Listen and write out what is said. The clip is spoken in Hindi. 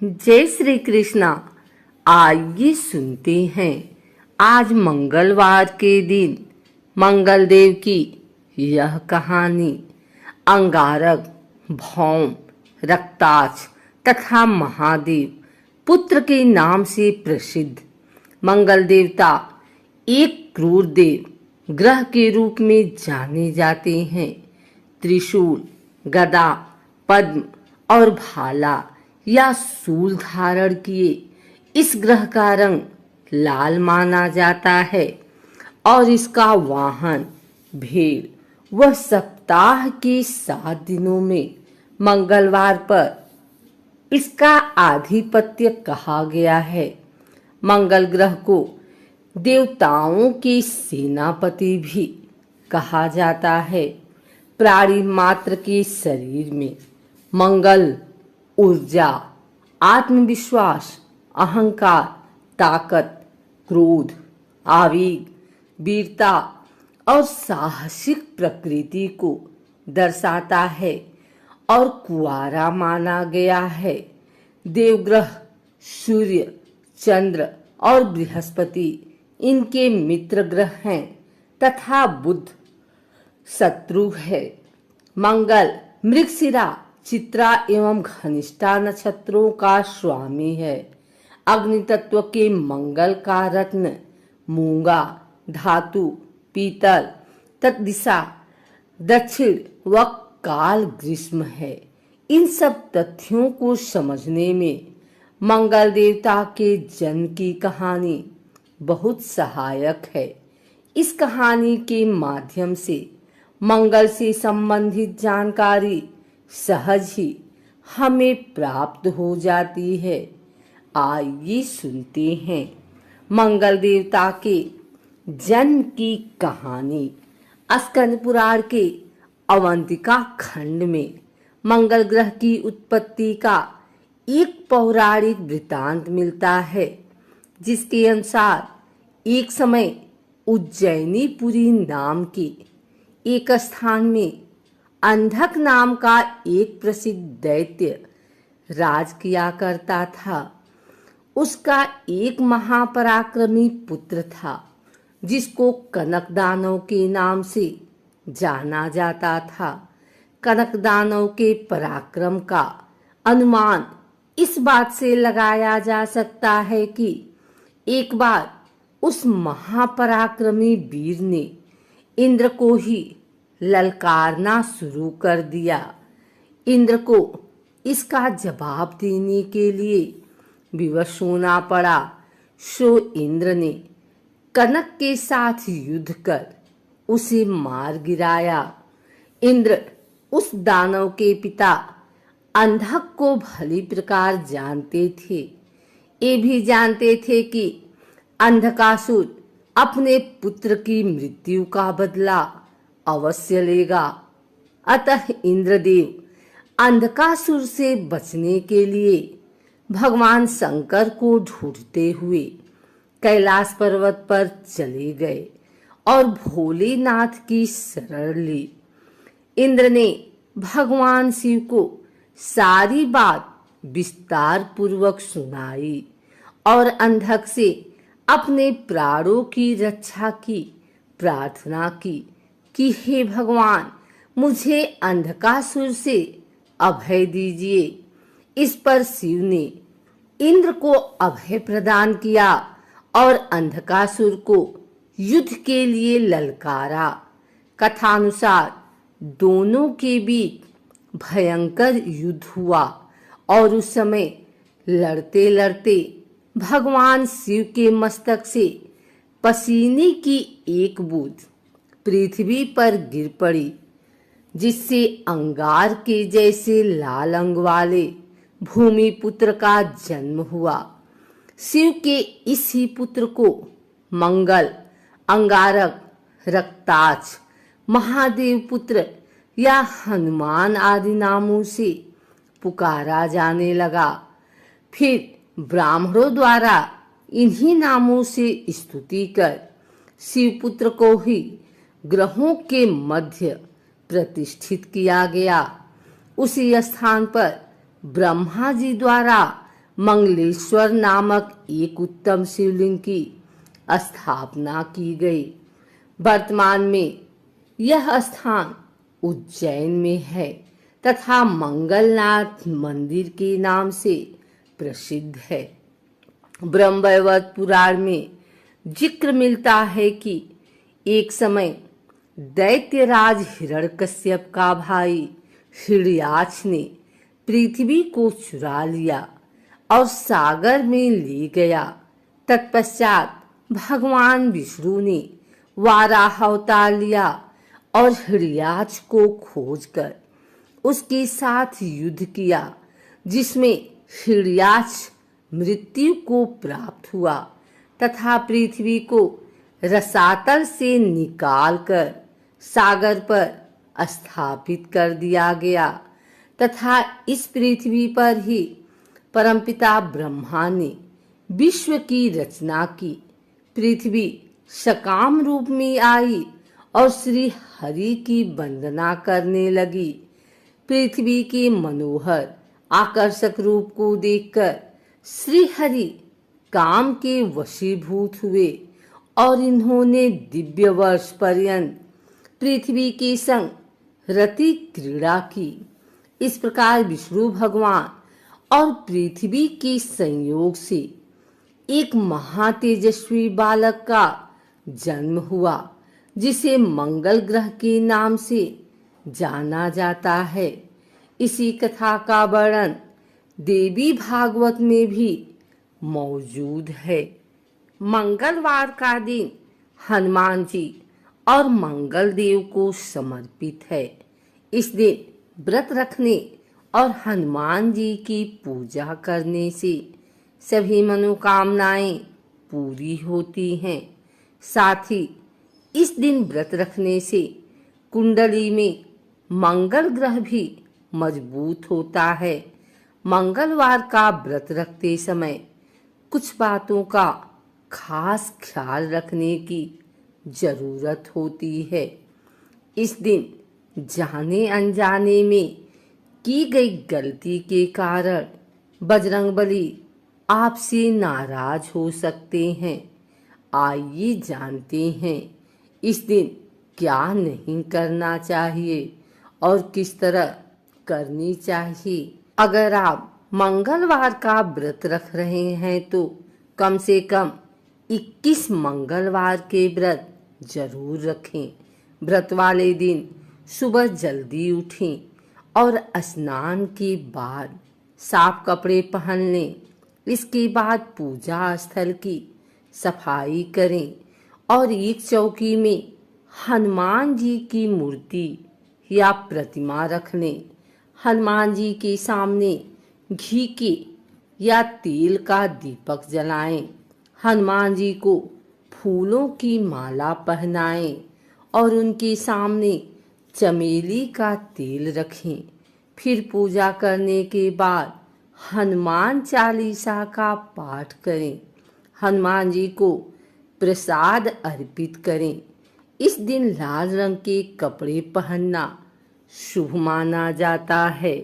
जय श्री कृष्णा। आइए सुनते हैं आज मंगलवार के दिन मंगल देव की यह कहानी। अंगारक, भौम, रक्ताक्ष तथा महादेव पुत्र के नाम से प्रसिद्ध मंगल देवता एक क्रूर देव ग्रह के रूप में जाने जाते हैं। त्रिशूल, गदा, पद्म और भाला या सूल धारण किए इस ग्रह का रंग लाल माना जाता है और इसका वाहन भेड़। वह सप्ताह के 7 दिनों में मंगलवार पर इसका आधिपत्य कहा गया है। मंगल ग्रह को देवताओं के सेनापति भी कहा जाता है। प्राणी मात्र के शरीर में मंगल ऊर्जा, आत्मविश्वास, अहंकार, ताकत, क्रोध, आवेग, वीरता और साहसिक प्रकृति को दर्शाता है और कुंवारा माना गया है। देवग्रह सूर्य, चंद्र और बृहस्पति इनके मित्र ग्रह हैं तथा बुध शत्रु है। मंगल मृगशिरा, चित्रा एवं घनिष्ठा नक्षत्रों का स्वामी है। अग्नि तत्व के मंगल का रत्न मूंगा, धातु, पीतल, तत्दिशा, दक्षिण व काल ग्रीष्म है। इन सब तथ्यों को समझने में मंगल देवता के जन्म की कहानी बहुत सहायक है। इस कहानी के माध्यम से मंगल से संबंधित जानकारी सहज ही हमें प्राप्त हो जाती है। आइए सुनते हैं मंगल देवता के जन्म की कहानी। स्कंद पुराण के अवंतिका खंड में मंगल ग्रह की उत्पत्ति का एक पौराणिक वृतांत मिलता है, जिसके अनुसार एक समय उज्जैनीपुरी नाम के एक स्थान में अंधक नाम का एक प्रसिद्ध दैत्य राज किया करता था। उसका एक महापराक्रमी पुत्र था जिसको कनक दानव के नाम से जाना जाता था। कनक दानव के पराक्रम का अनुमान इस बात से लगाया जा सकता है कि एक बार उस महापराक्रमी वीर ने इंद्र को ही ललकारना शुरू कर दिया। इंद्र को इसका जवाब देने के लिए विवश होना पड़ा। सो इंद्र ने कनक के साथ युद्ध कर उसे मार गिराया। इंद्र उस दानव के पिता अंधक को भली प्रकार जानते थे। ये भी जानते थे कि अंधकासुर अपने पुत्र की मृत्यु का बदला अवश्य लेगा। अतः इंद्रदेव अंधकासुर से बचने के लिए भगवान शंकर को ढूंढते हुए कैलाश पर्वत पर चले गए और भोलेनाथ की शरण ली। इंद्र ने भगवान शिव को सारी बात विस्तार पूर्वक सुनाई और अंधक से अपने प्राणों की रक्षा की प्रार्थना की कि हे भगवान, मुझे अंधकासुर से अभय दीजिए। इस पर शिव ने इंद्र को अभय प्रदान किया और अंधकासुर को युद्ध के लिए ललकारा। कथानुसार दोनों के बीच भयंकर युद्ध हुआ और उस समय लड़ते लड़ते भगवान शिव के मस्तक से पसीने की एक बूंद पृथ्वी पर गिर पड़ी, जिससे अंगार के जैसे लाल अंग वाले भूमि पुत्र का जन्म हुआ। शिव के इस ही पुत्र को मंगल, अंगारक, रक्ताक्ष, महादेव पुत्र या हनुमान आदि नामों से पुकारा जाने लगा। फिर ब्राह्मणों द्वारा इन्हीं नामों से स्तुति कर शिवपुत्र को ही ग्रहों के मध्य प्रतिष्ठित किया गया। उसी स्थान पर ब्रह्मा जी द्वारा मंगलेश्वर नामक एक उत्तम शिवलिंग की स्थापना की गई। वर्तमान में यह स्थान उज्जैन में है तथा मंगलनाथ मंदिर के नाम से प्रसिद्ध है। ब्रह्मवैवर्त पुराण में जिक्र मिलता है कि एक समय दैत्यराज हिरण्यकश्यप का भाई हिरण्याक्ष ने पृथ्वी को चुरा लिया और सागर में ले गया। तत्पश्चात भगवान विष्णु ने वाराह अवतार लिया और हिरण्याक्ष को खोजकर उसके साथ युद्ध किया, जिसमें हिरण्याक्ष मृत्यु को प्राप्त हुआ तथा पृथ्वी को रसातल से निकालकर सागर पर स्थापित कर दिया गया तथा इस पृथ्वी पर ही परमपिता ब्रह्मा ने विश्व की रचना की। पृथ्वी सकाम रूप में आई और श्री हरि की वंदना करने लगी। पृथ्वी के मनोहर आकर्षक रूप को देखकर श्री हरि काम के वशीभूत हुए और इन्होंने दिव्य वर्ष पर्यंत पृथ्वी के संग रति क्रीड़ा की। इस प्रकार विष्णु भगवान और पृथ्वी के संयोग से एक महातेजस्वी बालक का जन्म हुआ, जिसे मंगल ग्रह के नाम से जाना जाता है। इसी कथा का वर्णन देवी भागवत में भी मौजूद है। मंगलवार का दिन हनुमान जी और मंगल देव को समर्पित है। इस दिन व्रत रखने और हनुमान जी की पूजा करने से सभी मनोकामनाएं पूरी होती हैं। साथ ही इस दिन व्रत रखने से कुंडली में मंगल ग्रह भी मजबूत होता है। मंगलवार का व्रत रखते समय कुछ बातों का खास ख्याल रखने की जरूरत होती है। इस दिन जाने अनजाने में की गई गलती के कारण बजरंगबली आपसे नाराज हो सकते हैं। आइए जानते हैं इस दिन क्या नहीं करना चाहिए और किस तरह करनी चाहिए। अगर आप मंगलवार का व्रत रख रहे हैं तो कम से कम 21 मंगलवार के व्रत जरूर रखें। व्रत वाले दिन सुबह जल्दी उठें और स्नान के बाद साफ कपड़े पहन लें। इसके बाद पूजा स्थल की सफाई करें और एक चौकी में हनुमान जी की मूर्ति या प्रतिमा रख लें। हनुमान जी के सामने घी के या तेल का दीपक जलाएं। हनुमान जी को फूलों की माला पहनाएं और उनके सामने चमेली का तेल रखें। फिर पूजा करने के बाद हनुमान चालीसा का पाठ करें। हनुमान जी को प्रसाद अर्पित करें। इस दिन लाल रंग के कपड़े पहनना शुभ माना जाता है।